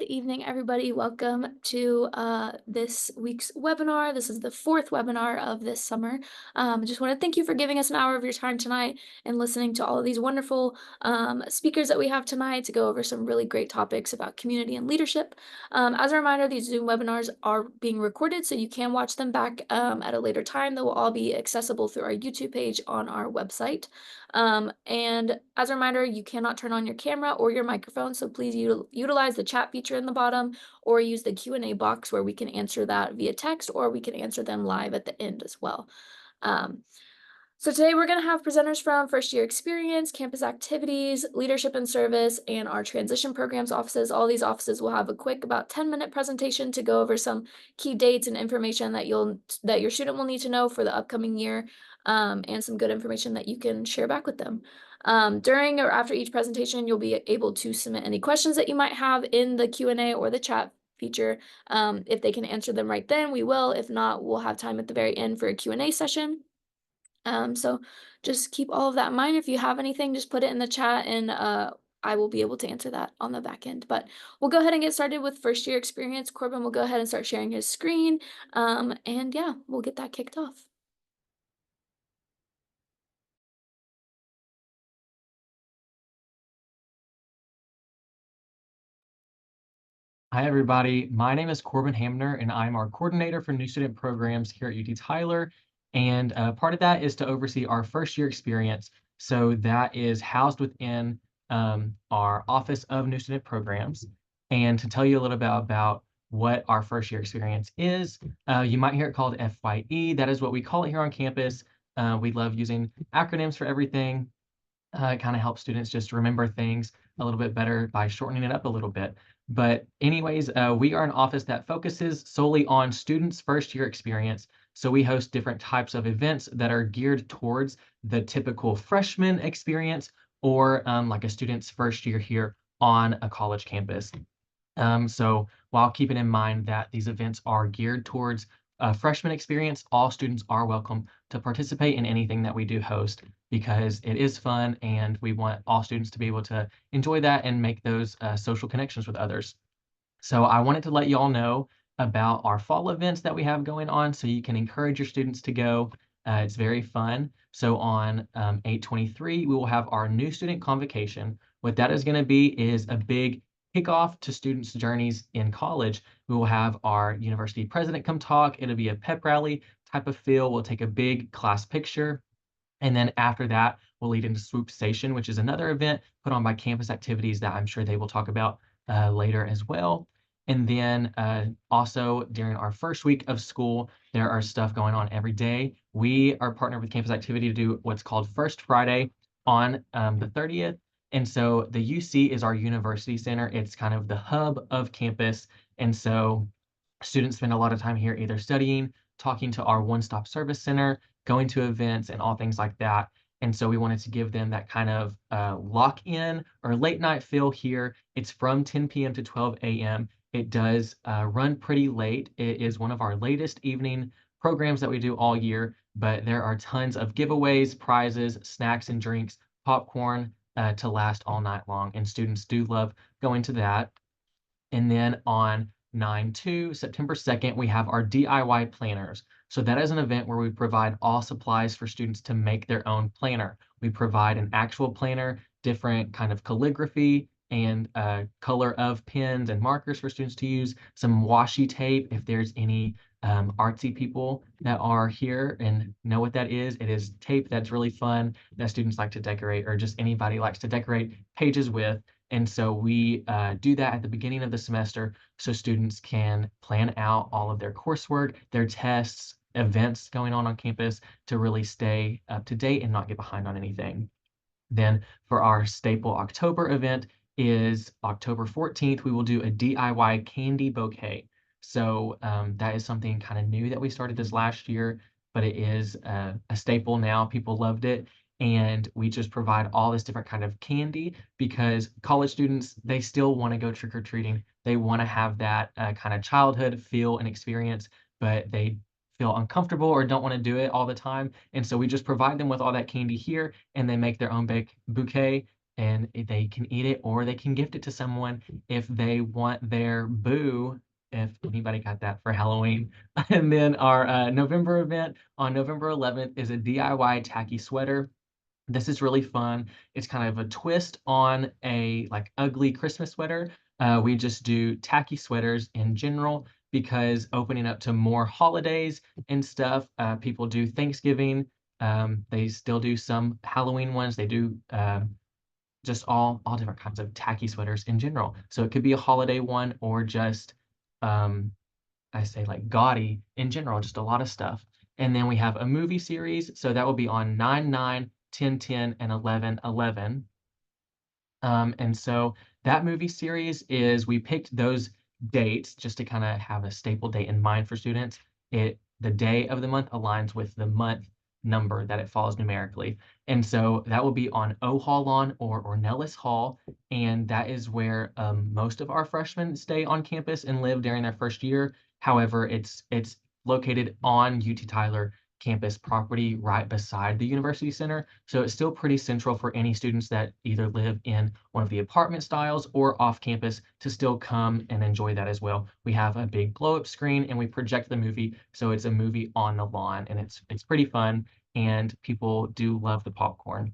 Good evening, everybody. Welcome to this week's webinar. This is the fourth webinar of this summer. I just want to thank you for giving us an hour of your time tonight and listening to all of these wonderful speakers that we have tonight to go over some really great topics about community and leadership. As a reminder, these Zoom webinars are being recorded, so you can watch them back at a later time. They will all be accessible through our YouTube page on our website. And as a reminder, you cannot turn on your camera or your microphone, so please utilize the chat feature in the bottom or use the Q&A box where we can answer that via text or we can answer them live at the end as well. So today we're going to have presenters from first year experience, campus activities, leadership and service, and our transition programs offices. All these offices will have a quick about 10-minute presentation to go over some key dates and information that your student will need to know for the upcoming year, and some good information that you can share back with them. During or after each presentation, you'll be able to submit any questions that you might have in the Q&A or the chat feature. If they can answer them right then, we will. If not, we'll have time at the very end for a Q&A session. So just keep all of that in mind. If you have anything, just put it in the chat and I will be able to answer that on the back end. But we'll go ahead and get started with first year experience. Corbin will go ahead and start sharing his screen. And yeah, we'll get that kicked off. Hi, everybody. My name is Corbin Hamner, and I'm our coordinator for new student programs here at UT Tyler. And part of that is to oversee our first year experience. So that is housed within our Office of New Student Programs. And to tell you a little bit about what our first year experience is, you might hear it called FYE. That is what we call it here on campus. We love using acronyms for everything. It kind of helps students just remember things a little bit better by shortening it up a little bit. But anyways, we are an office that focuses solely on students' first year experience. So we host different types of events that are geared towards the typical freshman experience or like a student's first year here on a college campus. So while keeping in mind that these events are geared towards a freshman experience, all students are welcome to participate in anything that we do host because it is fun and we want all students to be able to enjoy that and make those social connections with others. So I wanted to let you all know about our fall events that we have going on so you can encourage your students to go. It's very fun. So on 8/23, we will have our new student convocation. What that is going to be is a big kickoff to students' journeys in college. We will have our university president come talk. It'll be a pep rally type of feel. We'll take a big class picture. And then after that, we'll lead into Swoop Station, which is another event put on by Campus Activities that I'm sure they will talk about later as well. And then also during our first week of school, there are stuff going on every day. We are partnered with Campus Activity to do what's called First Friday on the 30th. And so the UC is our university center. It's kind of the hub of campus. And so students spend a lot of time here either studying, talking to our one-stop service center, going to events and all things like that. And so we wanted to give them that kind of lock-in or late night feel here. It's from 10 p.m. to 12 a.m. It does run pretty late. It is one of our latest evening programs that we do all year, but there are tons of giveaways, prizes, snacks and drinks, popcorn to last all night long. And students do love going to that. And then on 9/2, September 2nd, we have our DIY planners. So that is an event where we provide all supplies for students to make their own planner. We provide an actual planner, different kind of calligraphy and color of pens and markers for students to use, some washi tape if there's any artsy people that are here and know what that is. It is tape that's really fun that students like to decorate or just anybody likes to decorate pages with. And so we do that at the beginning of the semester so students can plan out all of their coursework, their tests, events going on campus to really stay up to date and not get behind on anything. Then for our staple October event is October 14th, we will do a DIY candy bouquet. So that is something kind of new that we started this last year, but it is a staple now. People loved it. And we just provide all this different kind of candy because college students, they still want to go trick-or-treating. They want to have that kind of childhood feel and experience, but they feel uncomfortable or don't want to do it all the time. And so we just provide them with all that candy here and they make their own bouquet. and they can eat it or they can gift it to someone if they want their boo, if anybody got that for Halloween. And then our November event on November 11th is a DIY tacky sweater. This is really fun. It's kind of a twist on a like ugly Christmas sweater. We just do tacky sweaters in general because opening up to more holidays and stuff. People do Thanksgiving. They still do some Halloween ones. They do just all different kinds of tacky sweaters in general. So it could be a holiday one or just um, I say like gaudy in general, just a lot of stuff. And then we have a movie series, so that will be on 9/9, 10/10, and 11/11. And so that movie series is we picked those dates just to kind of have a staple date in mind for students. The day of the month aligns with the month number that it follows numerically. And so that will be on O Hall Lawn or Ornelas Hall. And that is where most of our freshmen stay on campus and live during their first year. However, it's located on UT Tyler campus property right beside the university center. So it's still pretty central for any students that either live in one of the apartment styles or off campus to still come and enjoy that as well. We have a big blow up screen and we project the movie. So it's a movie on the lawn and it's pretty fun and people do love the popcorn.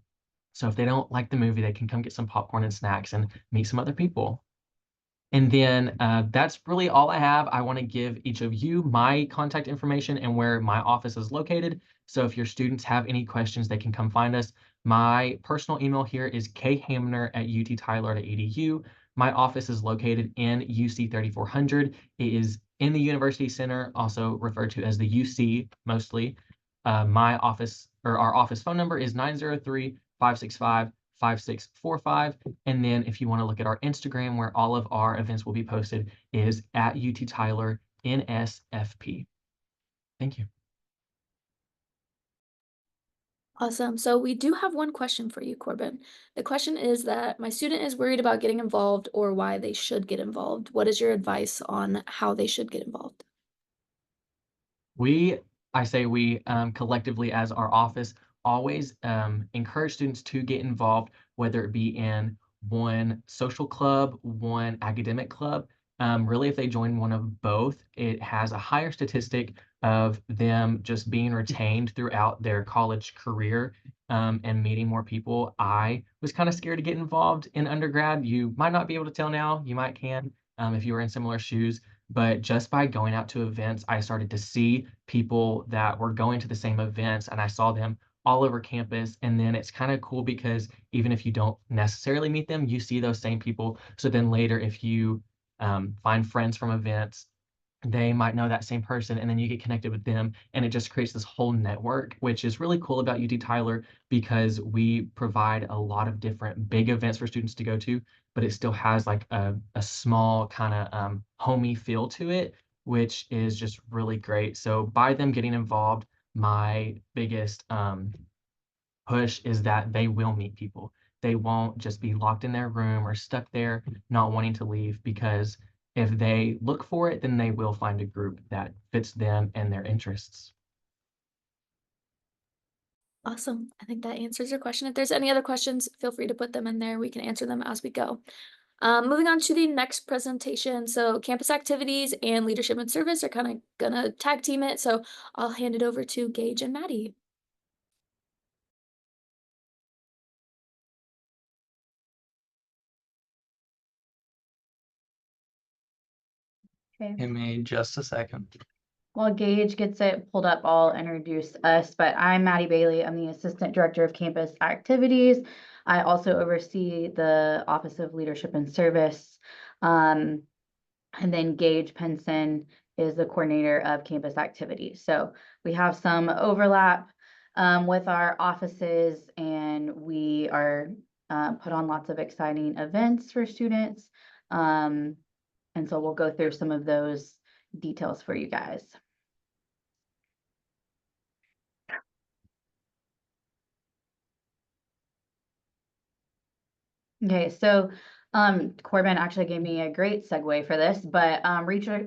So if they don't like the movie, they can come get some popcorn and snacks and meet some other people. And then that's really all I have. I want to give each of you my contact information and where my office is located. So if your students have any questions, they can come find us. My personal email here is khamner@uttyler.edu. My office is located in UC 3400. It is in the University Center, also referred to as the UC mostly. My office or our office phone number is 903-565-5645. And then if you want to look at our Instagram where all of our events will be posted is at UT Tyler NSFP. Thank you. Awesome. So we do have one question for you, Corbin. The question is that my student is worried about getting involved or why they should get involved. What is your advice on how they should get involved? We, I say we collectively as our office always encourage students to get involved, whether it be in one social club, one academic club. Really, if they join one of both, it has a higher statistic of them just being retained throughout their college career and meeting more people. I was kind of scared to get involved in undergrad. You might not be able to tell now, you might can if you were in similar shoes. But just by going out to events, I started to see people that were going to the same events and I saw them all over campus. And then it's kind of cool because even if you don't necessarily meet them, you see those same people. So then later, if you find friends from events, they might know that same person and then you get connected with them and it just creates this whole network, which is really cool about UT Tyler because we provide a lot of different big events for students to go to, but it still has like a small kind of homey feel to it, which is just really great. So by them getting involved, my biggest push is that they will meet people. They won't just be locked in their room or stuck there, not wanting to leave, because if they look for it, then they will find a group that fits them and their interests. Awesome. I think that answers your question. If there's any other questions, feel free to put them in there. We can answer them as we go. Moving on to the next presentation. So campus activities and leadership and service are kind of gonna tag team it. So I'll hand it over to Gage and Maddie. Okay. Give me just a second. While Gage gets it pulled up, I'll introduce us, but I'm Maddie Bailey. I'm the Assistant Director of Campus Activities. I also oversee the Office of Leadership and Service. And then Gage Penson is the coordinator of campus activities. So we have some overlap with our offices and we are put on lots of exciting events for students. And so we'll go through some of those details for you guys. Okay, so Corbin actually gave me a great segue for this, but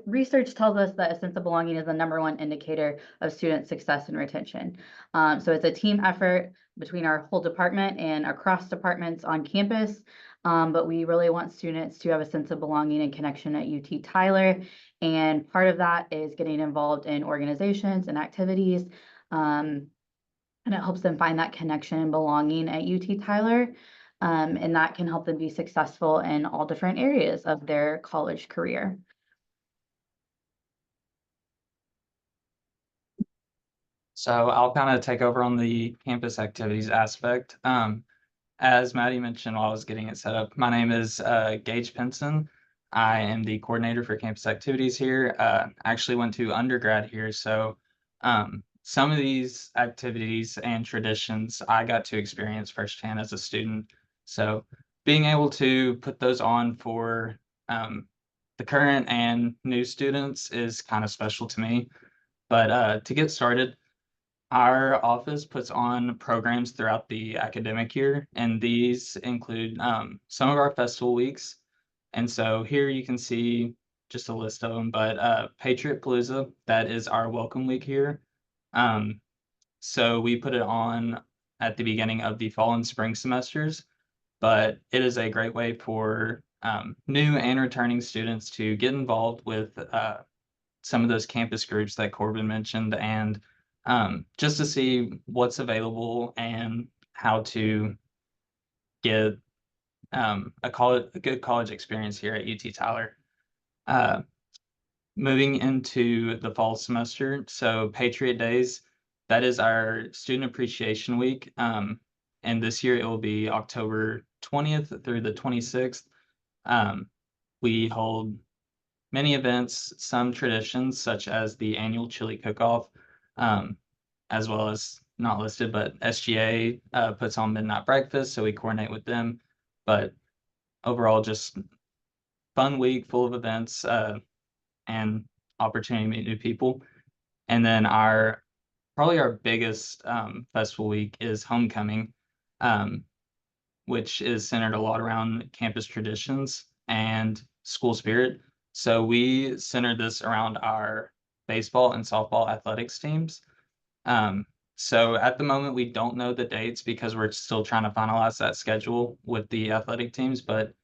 research tells us that a sense of belonging is the #1 indicator of student success and retention. So it's a team effort between our whole department and across departments on campus. But we really want students to have a sense of belonging and connection at UT Tyler. And part of that is getting involved in organizations and activities. And it helps them find that connection and belonging at UT Tyler. And that can help them be successful in all different areas of their college career. So I'll kind of take over on the campus activities aspect. As Maddie mentioned while I was getting it set up, my name is Gage Pinson. I am the coordinator for campus activities here. I actually went to undergrad here, so some of these activities and traditions I got to experience firsthand as a student. So being able to put those on for the current and new students is kind of special to me. But to get started, our office puts on programs throughout the academic year, and these include some of our festival weeks. And so here you can see just a list of them, but Patriot Palooza, that is our welcome week here. So we put it on at the beginning of the fall and spring semesters, but it is a great way for new and returning students to get involved with some of those campus groups that Corbin mentioned, and just to see what's available and how to get a good college experience here at UT Tyler. Uh, Moving into the fall semester, so Patriot Days, that is our Student Appreciation Week. And this year it will be October 20th through the 26th. We hold many events, some traditions, such as the annual chili cook-off, as well as not listed, but SGA puts on midnight breakfast, so we coordinate with them. But overall, just fun week full of events and opportunity to meet new people. And then probably our biggest festival week is homecoming, which is centered a lot around campus traditions and school spirit. So we centered this around our baseball and softball athletics teams. So at the moment, we don't know the dates because we're still trying to finalize that schedule with the athletic teams. But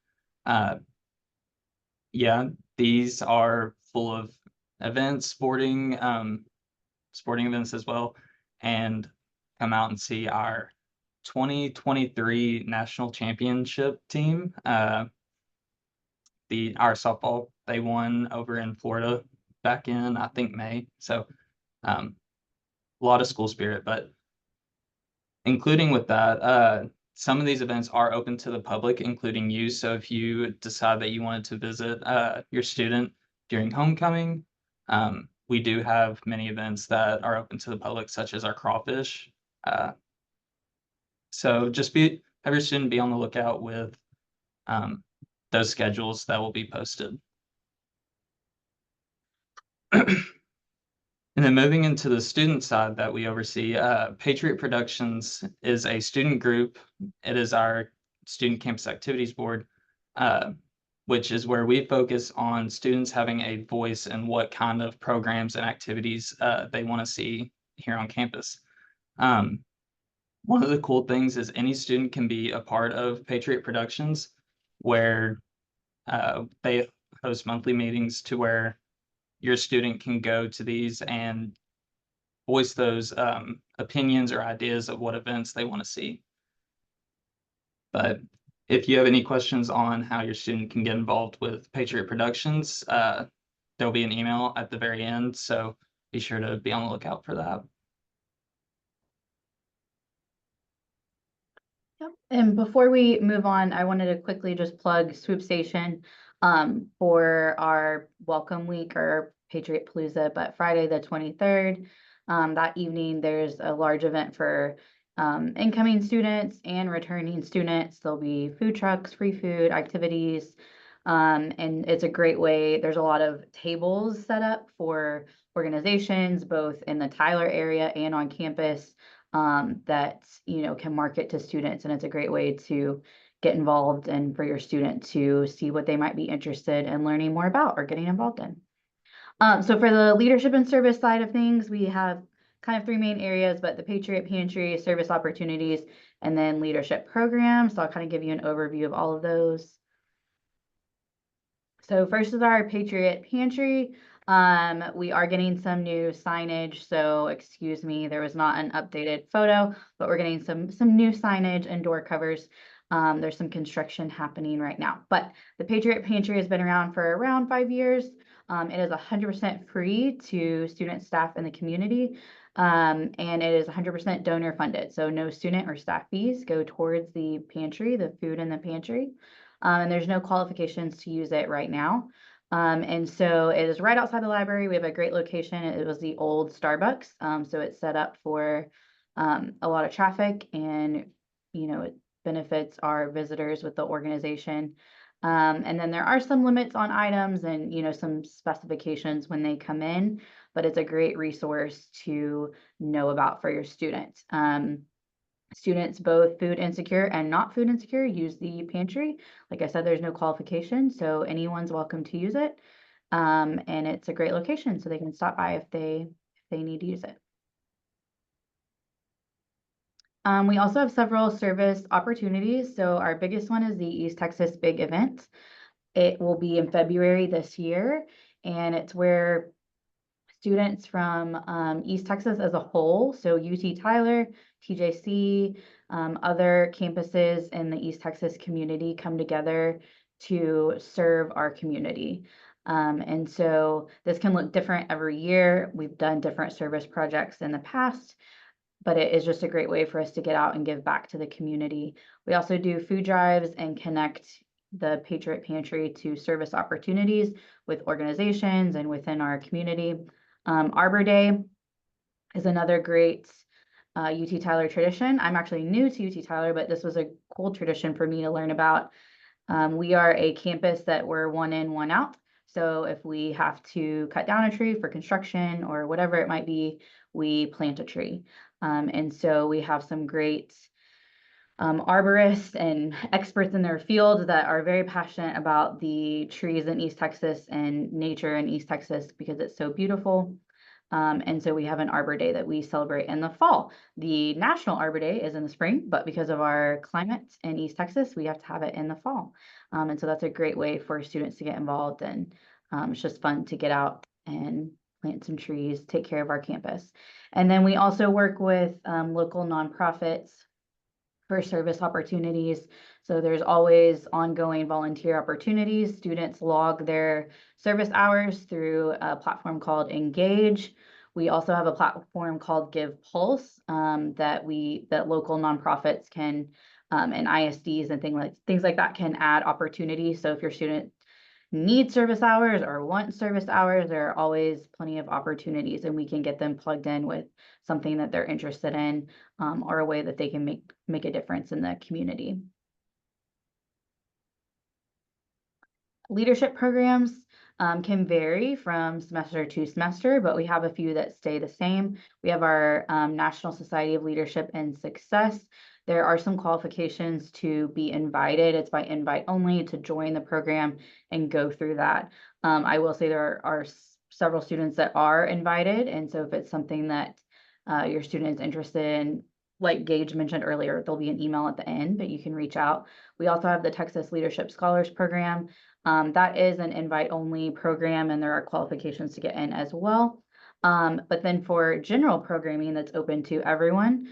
yeah, these are full of events, sporting events as well, and come out and see our 2023 national championship team. Our softball, they won over in Florida back in, I think, May. So a lot of school spirit, but including with that, some of these events are open to the public, including you. So if you decide that you wanted to visit your student during homecoming, we do have many events that are open to the public, such as our crawfish. Uh, so just have your student be on the lookout with those schedules that will be posted. And then moving into the student side that we oversee, Patriot Productions is a student group. It is our student campus activities board, which is where we focus on students having a voice in what kind of programs and activities they want to see here on campus. One of the cool things is any student can be a part of Patriot Productions, where they host monthly meetings to where your student can go to these and voice those opinions or ideas of what events they want to see. But if you have any questions on how your student can get involved with Patriot Productions, there'll be an email at the very end, so be sure to be on the lookout for that. Yep. And before we move on, I wanted to quickly just plug Swoop Station for our welcome week or Patriot Palooza, but Friday the 23rd, that evening, there's a large event for incoming students and returning students. There'll be food trucks, free food, activities, and it's a great way. There's a lot of tables set up for organizations, both in the Tyler area and on campus, that can market to students, and it's a great way to get involved and for your student to see what they might be interested in learning more about or getting involved in. So for the leadership and service side of things, we have kind of three main areas, but the Patriot Pantry, service opportunities, and then leadership programs. So I'll kind of give you an overview of all of those. So first is our Patriot Pantry. We are getting some new signage, so excuse me, there was not an updated photo, but we're getting some new signage and door covers. There's some construction happening right now, but the Patriot Pantry has been around for around 5 years. It is 100% free to students, staff, and the community, and it is 100% donor funded. So no student or staff fees go towards the pantry, the food in the pantry. And there's no qualifications to use it right now. And so it is right outside the library. We have a great location. It was the old Starbucks. So it's set up for a lot of traffic, and, you know, it benefits our visitors with the organization. And then there are some limits on items and, you know, some specifications when they come in, but it's a great resource to know about for your students. Students, both food insecure and not food insecure, use the pantry. Like I said, there's no qualification, so anyone's welcome to use it. And it's a great location, so they can stop by if they need to use it. We also have several service opportunities. So our biggest one is the East Texas Big Event. It will be in February this year, and it's where students from East Texas as a whole, so UT Tyler, TJC, other campuses in the East Texas community come together to serve our community. And so this can look different every year. We've done different service projects in the past, but it is just a great way for us to get out and give back to the community. We also do food drives and connect the Patriot Pantry to service opportunities with organizations and within our community. Arbor Day is another great UT Tyler tradition. I'm actually new to UT Tyler, but this was a cool tradition for me to learn about. We are a campus that we're one in, one out. So if we have to cut down a tree for construction or whatever it might be, we plant a tree. And so we have some great arborists and experts in their field that are very passionate about the trees in East Texas and nature in East Texas because it's so beautiful. And so we have an Arbor Day that we celebrate in the fall. The National Arbor Day is in the spring, but because of our climate in East Texas, we have to have it in the fall. And so that's a great way for students to get involved, and it's just fun to get out and plant some trees, take care of our campus. And then we also work with local nonprofits for service opportunities. So there's always ongoing volunteer opportunities. Students log their service hours through a platform called Engage. We also have a platform called Give Pulse that local nonprofits can and ISDs and things like that can add opportunities. So if your student need service hours or want service hours, there are always plenty of opportunities, and we can get them plugged in with something that they're interested in, or a way that they can make a difference in the community. Leadership programs can vary from semester to semester, but we have a few that stay the same. We have our National Society of Leadership and Success. There are some qualifications to be invited. It's by invite only to join the program and go through that. I will say there are several students that are invited, and so if it's something that your student is interested in, like Gage mentioned earlier, there'll be an email at the end, but you can reach out. We also have the Texas Leadership Scholars Program. That is an invite-only program, and there are qualifications to get in as well. But then for general programming that's open to everyone,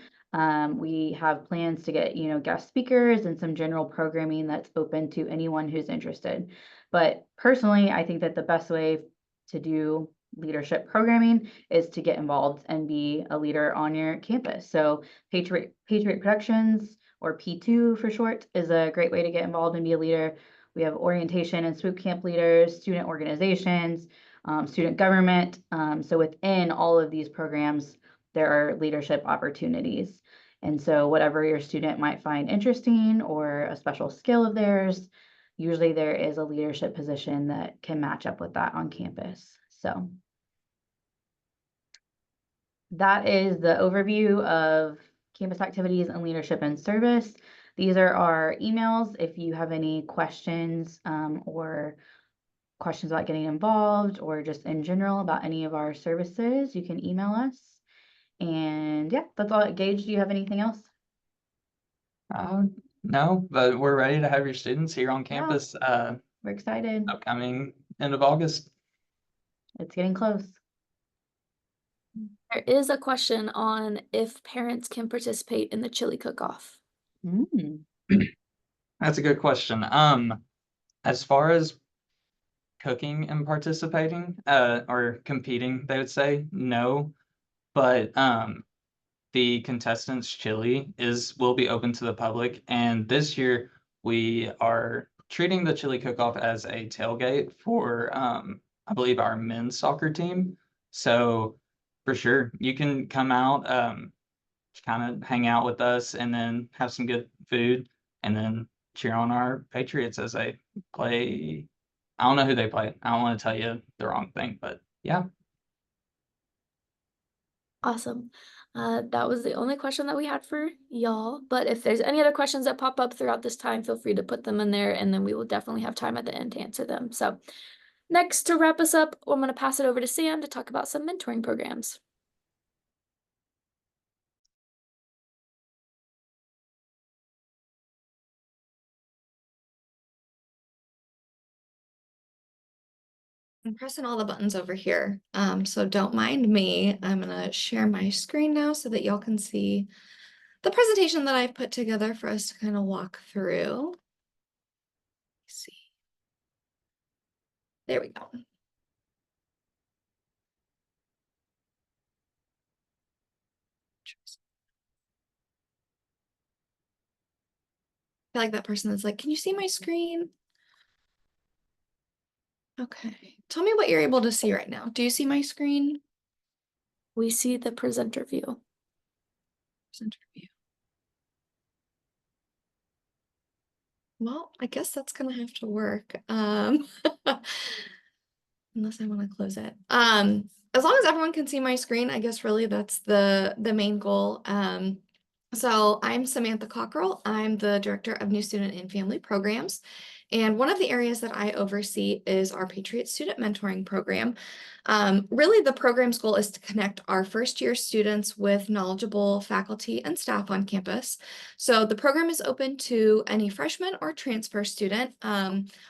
we have plans to get, guest speakers and some general programming that's open to anyone who's interested. But personally, I think that the best way to do leadership programming is to get involved and be a leader on your campus. So Patriot Productions, or P2 for short, is a great way to get involved and be a leader. We have orientation and swoop camp leaders, student organizations, student government. So within all of these programs, there are leadership opportunities. And so whatever your student might find interesting or a special skill of theirs, usually there is a leadership position that can match up with that on campus. So that is the overview of campus activities and leadership and service. These are our emails. If you have any questions or questions about getting involved or just in general about any of our services, you can email us. And yeah, that's all. Gage, do you have anything else? No, but we're ready to have your students here on Yeah. campus We're excited. upcoming end of August. It's getting close. There is a question on if parents can participate in the chili cook-off. Mm. That's a good question. As far as cooking and participating, or competing, they would say no. But the contestants chili will be open to the public, and this year we are treating the chili cook-off as a tailgate for I believe our men's soccer team. So for sure you can come out, kind of hang out with us and then have some good food and then cheer on our Patriots as they play. I don't know who they play. I don't want to tell you the wrong thing, but yeah. Awesome. That was the only question that we had for y'all. But if there's any other questions that pop up throughout this time, feel free to put them in there, and then we will definitely have time at the end to answer them. So next, to wrap us up, I'm going to pass it over to Sam to talk about some mentoring programs. I'm pressing all the buttons over here, so don't mind me. I'm gonna share my screen now so that y'all can see the presentation that I've put together for us to kind of walk through. Let's see. There we go. I feel like that person that's like, can you see my screen? Okay. Tell me what you're able to see right now. Do you see my screen? We see the presenter view. Presenter view. Well, I guess that's gonna have to work. Unless I want to close it. As long as everyone can see my screen, I guess really that's the main goal. So I'm Samantha Cockrell. I'm the Director of New Student and Family Programs. And one of the areas that I oversee is our Patriot Student Mentoring Program. Really, the program's goal is to connect our first-year students with knowledgeable faculty and staff on campus. So the program is open to any freshman or transfer student.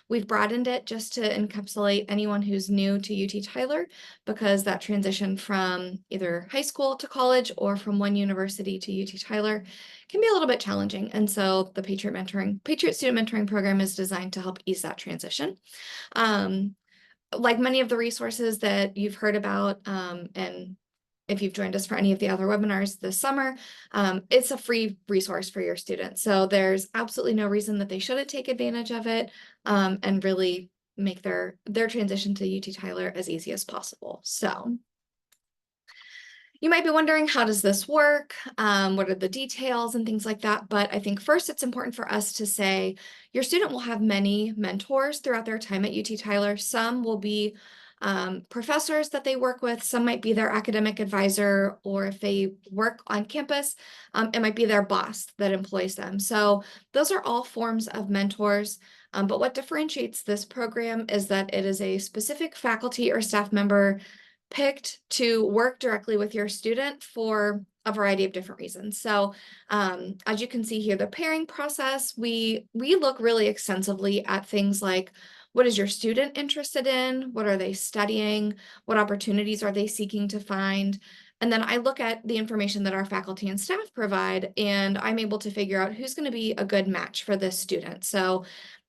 We've broadened it just to encapsulate anyone who's new to UT Tyler, because that transition from either high school to college or from one university to UT Tyler can be a little bit challenging. And so the Patriot Student Mentoring Program is designed to help ease that transition. Like many of the resources that you've heard about, and if you've joined us for any of the other webinars this summer, it's a free resource for your students. So there's absolutely no reason that they shouldn't take advantage of it, and really make their transition to UT Tyler as easy as possible. So you might be wondering, how does this work? What are the details and things like that? But I think first it's important for us to say your student will have many mentors throughout their time at UT Tyler. Some will be professors that they work with. Some might be their academic advisor, or if they work on campus, it might be their boss that employs them. So those are all forms of mentors. But what differentiates this program is that it is a specific faculty or staff member picked to work directly with your student for a variety of different reasons. So as you can see here, the pairing process, we look really extensively at things like, what is your student interested in? What are they studying? What opportunities are they seeking to find? And then I look at the information that our faculty and staff provide, and I'm able to figure out who's going to be a good match for this student. So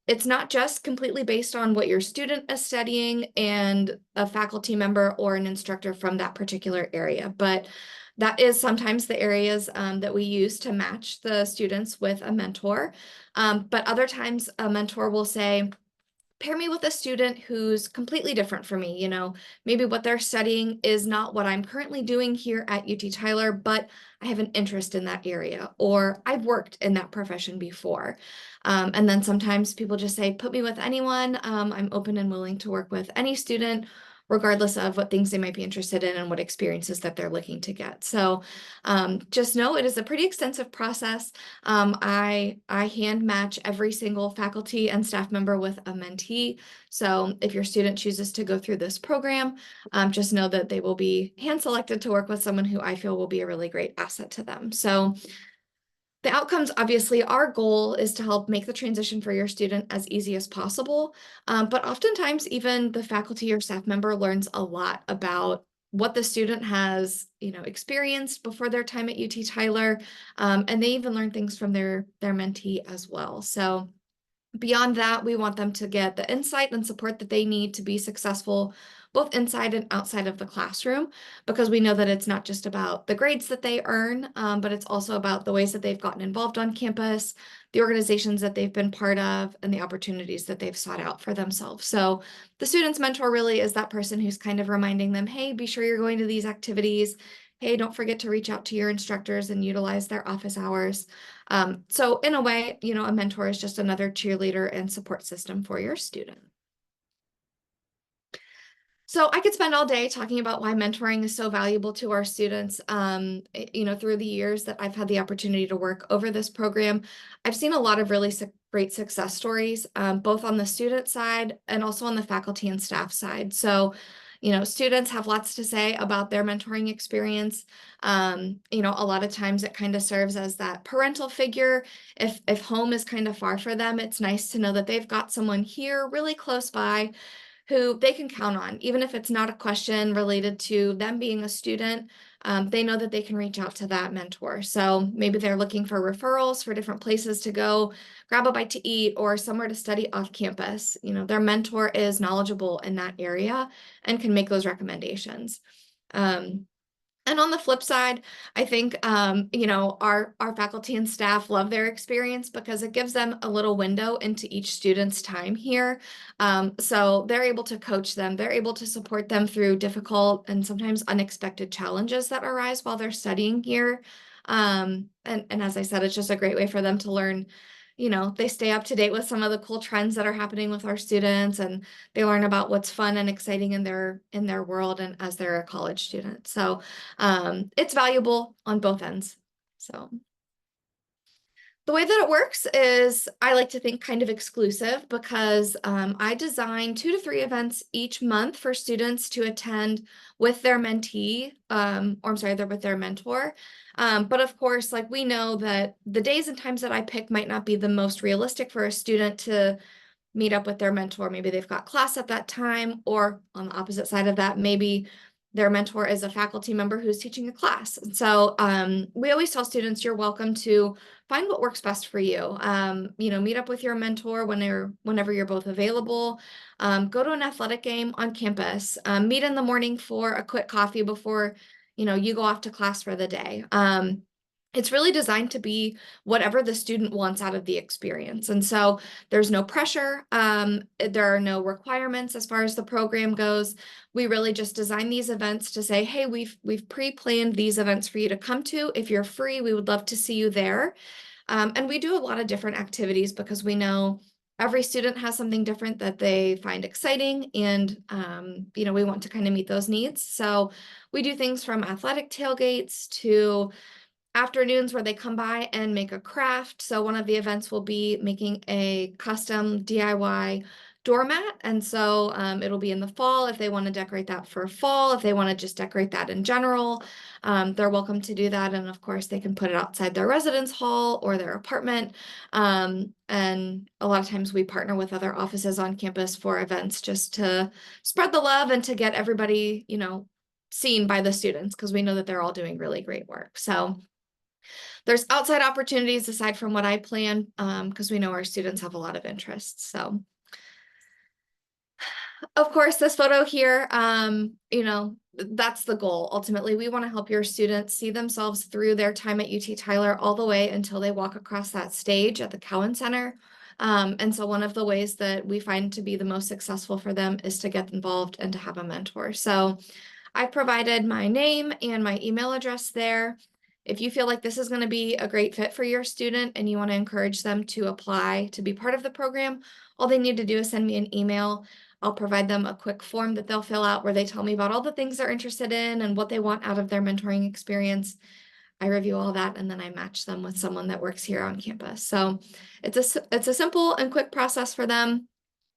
it's not just completely based on what your student is studying and a faculty member or an instructor from that particular area, but that is sometimes the areas that we use to match the students with a mentor. But other times a mentor will say, pair me with a student who's completely different from me. Maybe what they're studying is not what I'm currently doing here at UT Tyler, but I have an interest in that area, or I've worked in that profession before. And then sometimes people just say, put me with anyone. I'm open and willing to work with any student, regardless of what things they might be interested in and what experiences that they're looking to get. So just know it is a pretty extensive process. I hand match every single faculty and staff member with a mentee. So if your student chooses to go through this program, just know that they will be hand selected to work with someone who I feel will be a really great asset to them. So the outcomes, obviously, our goal is to help make the transition for your student as easy as possible. But oftentimes, even the faculty or staff member learns a lot about what the student has, experienced before their time at UT Tyler, and they even learn things from their mentee as well. So beyond that, we want them to get the insight and support that they need to be successful both inside and outside of the classroom, because we know that it's not just about the grades that they earn, but it's also about the ways that they've gotten involved on campus, the organizations that they've been part of, and the opportunities that they've sought out for themselves. So the student's mentor really is that person who's kind of reminding them, hey, be sure you're going to these activities. Hey, don't forget to reach out to your instructors and utilize their office hours. So in a way, a mentor is just another cheerleader and support system for your student. So I could spend all day talking about why mentoring is so valuable to our students. Through the years that I've had the opportunity to work over this program, I've seen a lot of really great success stories, both on the student side and also on the faculty and staff side. So, students have lots to say about their mentoring experience. A lot of times it kind of serves as that parental figure. If home is kind of far for them, it's nice to know that they've got someone here really close by who they can count on, even if it's not a question related to them being a student. They know that they can reach out to that mentor. So maybe they're looking for referrals for different places to go grab a bite to eat or somewhere to study off campus. Their mentor is knowledgeable in that area and can make those recommendations. And on the flip side, I think, our faculty and staff love their experience because it gives them a little window into each student's time here. So they're able to coach them. They're able to support them through difficult and sometimes unexpected challenges that arise while they're studying here. And as I said, it's just a great way for them to learn. They stay up to date with some of the cool trends that are happening with our students, and they learn about what's fun and exciting in their world and as they're a college student. So it's valuable on both ends. So the way that it works is I like to think kind of exclusive because I design 2 to 3 events each month for students to attend with their mentee, or I'm sorry, they're with their mentor. But of course, like we know that the days and times that I pick might not be the most realistic for a student to meet up with their mentor. Maybe they've got class at that time, or on the opposite side of that, maybe their mentor is a faculty member who's teaching a class. And so we always tell students you're welcome to find what works best for you. Meet up with your mentor whenever you're both available. Go to an athletic game on campus. Meet in the morning for a quick coffee before you go off to class for the day. It's really designed to be whatever the student wants out of the experience. And so there's no pressure. There are no requirements as far as the program goes. We really just design these events to say, hey, we've pre-planned these events for you to come to. If you're free, we would love to see you there. And we do a lot of different activities because we know every student has something different that they find exciting. And, we want to kind of meet those needs. So we do things from athletic tailgates to afternoons where they come by and make a craft. So one of the events will be making a custom DIY doormat. And so it'll be in the fall if they want to decorate that for fall, if they want to just decorate that in general, they're welcome to do that. And of course they can put it outside their residence hall or their apartment. And a lot of times we partner with other offices on campus for events just to spread the love and to get everybody, seen by the students, because we know that they're all doing really great work. So there's outside opportunities aside from what I plan, because we know our students have a lot of interests. So of course, this photo here, that's the goal. Ultimately, we want to help your students see themselves through their time at UT Tyler all the way until they walk across that stage at the Cowan Center. And so one of the ways that we find to be the most successful for them is to get involved and to have a mentor. So I've provided my name and my email address there. If you feel like this is going to be a great fit for your student and you want to encourage them to apply to be part of the program, all they need to do is send me an email. I'll provide them a quick form that they'll fill out where they tell me about all the things they're interested in and what they want out of their mentoring experience. I review all that and then I match them with someone that works here on campus. So it's a simple and quick process for them.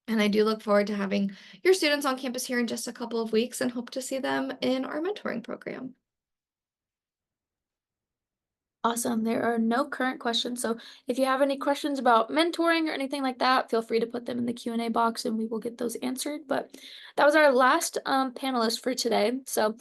And I do look forward to having your students on campus here in just a couple of weeks and hope to see them in our mentoring program. Awesome. There are no current questions. So if you have any questions about mentoring or anything like that, feel free to put them in the Q&A box and we will get those answered. But that was our last panelist for today. So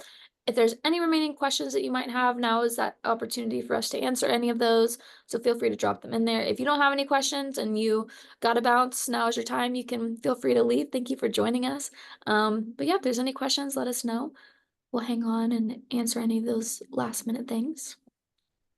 if there's any remaining questions that you might have, now is that opportunity for us to answer any of those. So feel free to drop them in there. If you don't have any questions and you got to bounce, now is your time. You can feel free to leave. Thank you for joining us. But yeah, if there's any questions, let us know. We'll hang on and answer any of those last minute things.